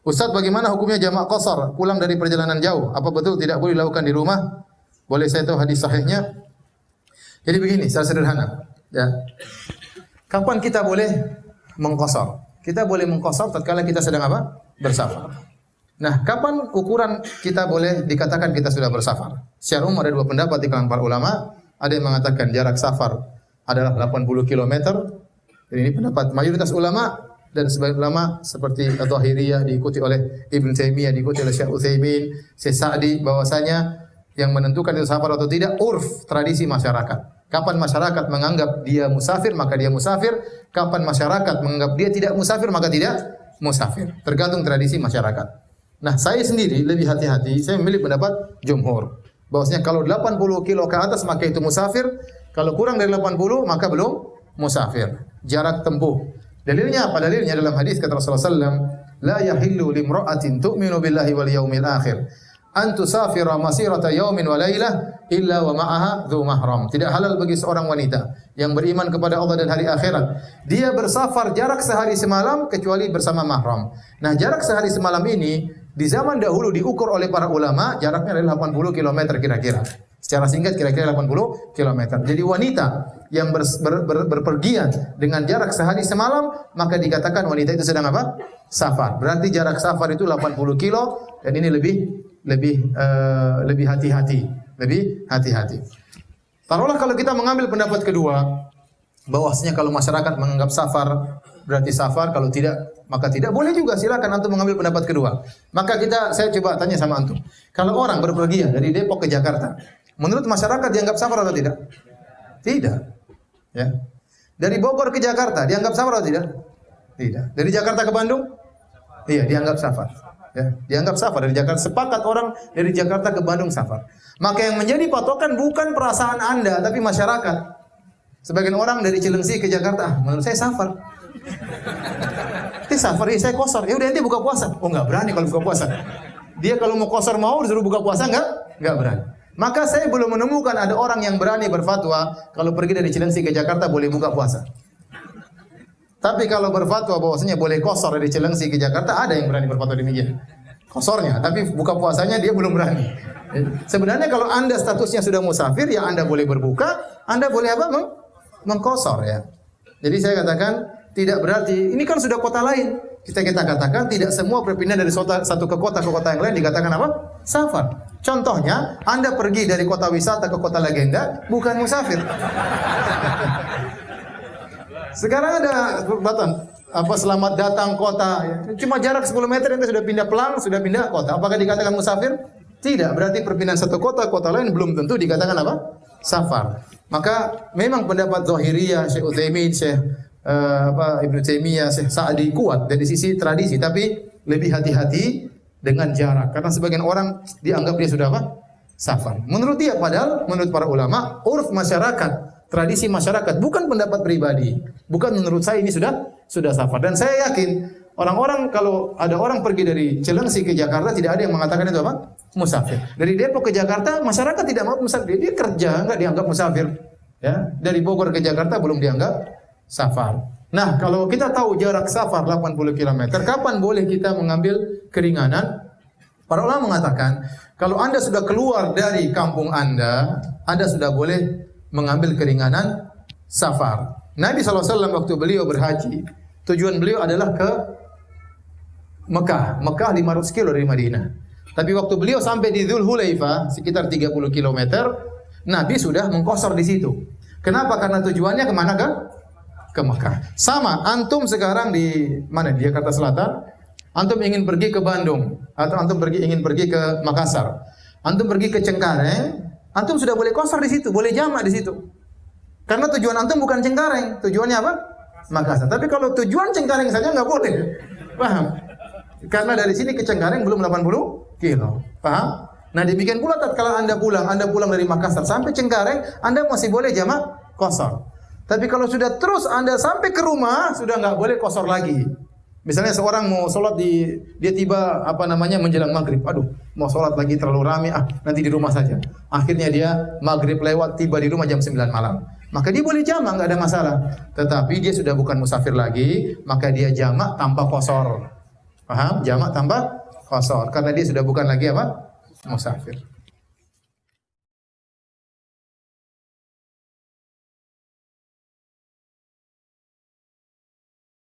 Ustaz, bagaimana hukumnya jamak qasar pulang dari perjalanan jauh? Apa betul tidak boleh dilakukan di rumah? Boleh saya tahu hadis sahihnya? Jadi begini, secara sederhana, ya. Kapan kita boleh mengqasar? Kita boleh mengqasar tatkala kita sedang apa? Bersafar. Nah, kapan ukuran kita boleh dikatakan kita sudah bersafar? Secara umum ada dua pendapat di kalangan para ulama. Ada yang mengatakan jarak safar adalah 80 km. Dan ini pendapat mayoritas ulama, dan sebagian ulama seperti Zahiriyah diikuti oleh Ibn Taimiyah, diikuti oleh Syekh Utsaimin, Syekh Sa'di, bahwasanya yang menentukan itu safar atau tidak urf, tradisi masyarakat. Kapan masyarakat menganggap dia musafir, maka dia musafir. Kapan masyarakat menganggap dia tidak musafir, maka tidak musafir. Tergantung tradisi masyarakat. Nah, saya sendiri lebih hati-hati. Saya memilih pendapat jumhur, bahwasanya kalau 80 kilo ke atas maka itu musafir. Kalau kurang dari 80 maka belum musafir. Jarak tempuh. Dalilnya apa? Dalilnya dalam hadis kata Rasulullah SAW, la yahillu limra'atin tu'minu billahi wal yaumil akhir an tusafira masirata yaumin wa lailah illa wa ma'aha dzu mahram. Tidak halal bagi seorang wanita yang beriman kepada Allah dan hari akhirat dia bersafar jarak sehari semalam kecuali bersama mahram. Nah, jarak sehari semalam ini di zaman dahulu diukur oleh para ulama jaraknya adalah 80 km kira-kira. Secara singkat kira-kira 80 km. Jadi wanita yang berpergian dengan jarak sehari semalam maka dikatakan wanita itu sedang apa? Safar. Berarti jarak safar itu 80 kilo dan ini lebih hati-hati, lebih hati-hati. Taruhlah kalau kita mengambil pendapat kedua, bahwasanya kalau masyarakat menganggap safar berarti safar, kalau tidak maka tidak, boleh juga, silakan antum mengambil pendapat kedua. Maka saya coba tanya sama antum, kalau orang berpergian dari Depok ke Jakarta, menurut masyarakat dianggap safar atau tidak? Tidak. Ya. Dari Bogor ke Jakarta dianggap safar atau tidak? Tidak. Dari Jakarta ke Bandung? Iya, dianggap safar. Ya, dianggap safar. Dari Jakarta, sepakat orang dari Jakarta ke Bandung safar. Maka yang menjadi patokan bukan perasaan Anda, tapi masyarakat. Sebagian orang dari Cilengsi ke Jakarta, menurut saya safar. Ini safar, saya kosor. Ya udah nanti buka puasa. Oh, enggak berani kalau buka puasa. Dia kalau mau kosor mau disuruh buka puasa enggak berani. Maka saya belum menemukan ada orang yang berani berfatwa kalau pergi dari Cilengsi ke Jakarta boleh buka puasa. Tapi kalau berfatwa bahwasanya boleh kosor dari Cilengsi ke Jakarta, ada yang berani berfatwa demikian. Kosornya, tapi buka puasanya dia belum berani. Sebenarnya kalau Anda statusnya sudah musafir, ya Anda boleh berbuka, Anda boleh apa? Mengkosor ya. Jadi saya katakan tidak berarti ini kan sudah kota lain. Kita katakan tidak semua perpindahan dari satu ke kota yang lain dikatakan apa? Safar. Contohnya, Anda pergi dari kota wisata ke kota legenda, bukan musafir. Sekarang ada batan selamat datang kota, ya. Cuma jarak 10 meter Anda sudah pindah pelang, sudah pindah kota. Apakah dikatakan musafir? Tidak. Berarti perpindahan satu kota lain belum tentu dikatakan apa? Safar. Maka memang pendapat Zahiriyah, Syekh Utsaimin, Syekh Ibnu Taimiyah, Syekh Sa'di kuat dari sisi tradisi, tapi lebih hati-hati dengan jarak karena sebagian orang dianggap dia sudah apa? Safar. Menurut dia, padahal menurut para ulama, urf masyarakat, tradisi masyarakat, bukan pendapat pribadi. Bukan menurut saya ini sudah safar. Dan saya yakin orang-orang kalau ada orang pergi dari Cilengsi ke Jakarta tidak ada yang mengatakan itu apa? Musafir. Dari Depok ke Jakarta masyarakat tidak mau musafir. Dia kerja enggak dianggap musafir. Ya, dari Bogor ke Jakarta belum dianggap safar. Nah, kalau kita tahu jarak safar 80 km, kapan boleh kita mengambil keringanan? Para ulama mengatakan, kalau Anda sudah keluar dari kampung Anda sudah boleh mengambil keringanan safar. Nabi SAW waktu beliau berhaji, tujuan beliau adalah ke Mekah 500 kilo dari Madinah. Tapi waktu beliau sampai di Dzulhulaifah, sekitar 30 km, Nabi sudah mengqasar di situ. Kenapa? Karena tujuannya kemana kan? Ke Mekah. Sama, antum sekarang di mana? Di Jakarta Selatan. Antum ingin pergi ke Bandung atau antum ingin pergi ke Makassar. Antum pergi ke Cengkareng, antum sudah boleh qasar di situ, boleh jamak di situ. Karena tujuan antum bukan Cengkareng, tujuannya apa? Makassar. Tapi kalau tujuan Cengkareng saja nggak boleh. Paham? Karena dari sini ke Cengkareng belum 80 kilo. Paham? Nah, demikian pula tatkala Anda pulang dari Makassar sampai Cengkareng, Anda masih boleh jamak qasar. Tapi kalau sudah terus Anda sampai ke rumah, sudah nggak boleh qasar lagi. Misalnya seorang mau sholat dia tiba menjelang maghrib. Aduh, mau sholat lagi terlalu ramai, nanti di rumah saja. Akhirnya dia maghrib lewat, tiba di rumah jam 9 malam. Maka dia boleh jamak, nggak ada masalah. Tetapi dia sudah bukan musafir lagi, maka dia jamak tanpa qasar. Paham? Jamak tambah qasar karena dia sudah bukan lagi apa? Musafir.